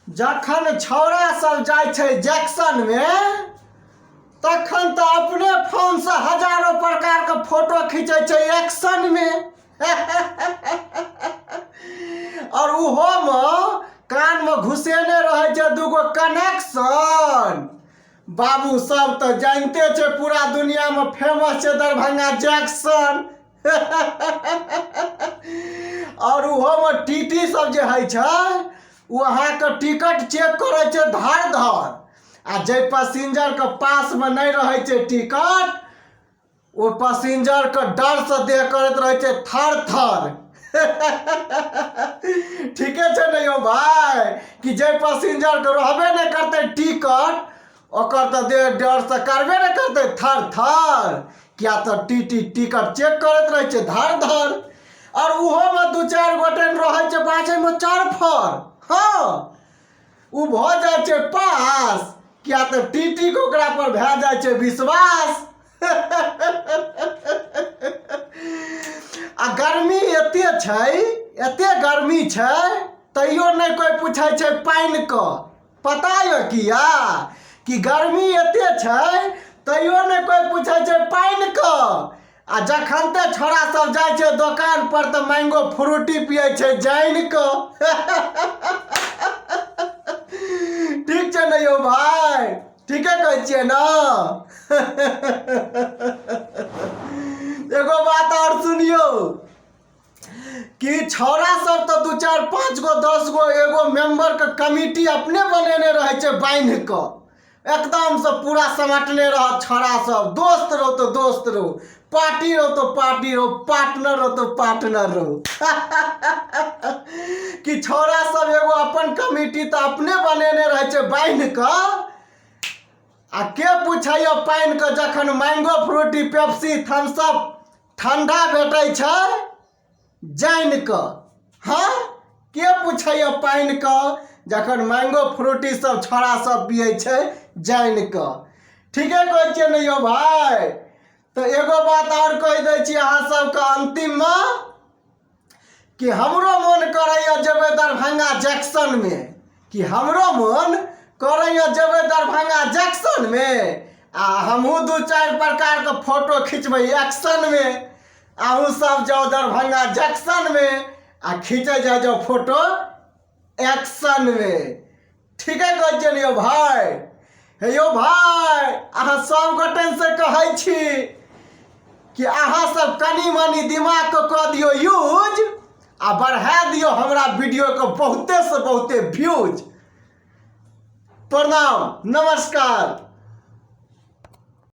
जखन छौड़ा सब जाय छै जैक्सन में तखन तो अपने फोन से हजारों प्रकार के फोटो खींचे छै एक्शन में। और उहो में कान में घुसेने रहे छै दूगो कनेक्शन। बाबू सब तो जानते छे पूरा दुनिया में फेमस छे दरभंगा जैक्सन। और उहो में टीटी सब जे है छै वहाँ के टिकट चेक करे छे धर धर। आ जे पैसेंजर के पास में नहीं रहे छे टिकट वो पैसेंजर के डर से देह करत रहे छे थर थर। ठीके छे नहीं हो भाई कि जे पैसेंजर के रहबे नहीं करते टिकट ओकर तो देह डर से करबे नहीं करते थर थर। क्या तो टीटी टिकट चेक करत रहे छे धर धर। और उहो में दू चार गोटे रहे छे बाजे में चरफर। हाँ उ भ जाए छे पास। क्या तो टीटी को ओकरा पर भे जाए छे विश्वास। आ गर्मी एते गर्मी छै तैयो नहीं कोई पूछे छे पानी का। पता है किया कि गर्मी एते छै तैयो नहीं कोई पूछे छे पानी का। आ जखन ते छोरा सब जाय छे दुकान पर तो मैंगो फ्रूटी पिए छे जाइन को। ठीक छे नहीं हो भाई ठीके कहे छिए ना। एगो बात और सुनियो कि छौरा सब तो दू चार पाँच गो 10 गो एगो मेंबर के कमिटी अपने बनेने रहे छे बांध के एकदम से पूरा समेटने रह। छौरा सब दोस्त रहो तो दोस्त रहो पार्टी रहो तो पार्टी रहो पार्टनर रहो तो पार्टनर रहो। कि छौरा सब एगो अपन कमिटी तो अपने बनेने रहे छे बांध के। आ के पूछे पानी के जखन mango Frooti Pepsi Thums Up ठंडा भेटे छे जान के। हाँ के पूछे पानी के जखन मैंगो फ्रूटी सब छोरा सब पिए छे जान के। ठीके कहे छिए नहीं हो भाई। तो एगो बात और कह दे छी अहाँ सबके अंतिम में कि हमरो मन करैया जेबे दरभंगा जैक्सन में। कि हमरो मन करैया जेबे दरभंगा जैक्सन में आ हमहू दू चार प्रकार के फोटो खिंचबै एक्शन में। आहू सब जाओ दरभंगा जैक्सन में आ खींचे जाओ फोटो एक्शन में। ठीक है कह चलियो भाई। हे यो भाई अहाँ सब गोटे से कहे छी कि अहाँ सब कनी मनी दिमाग को कह दियो यूज आ बढ़ा दियो हमरा वीडियो को बहुते से बहुते व्यूज। प्रणाम नमस्कार।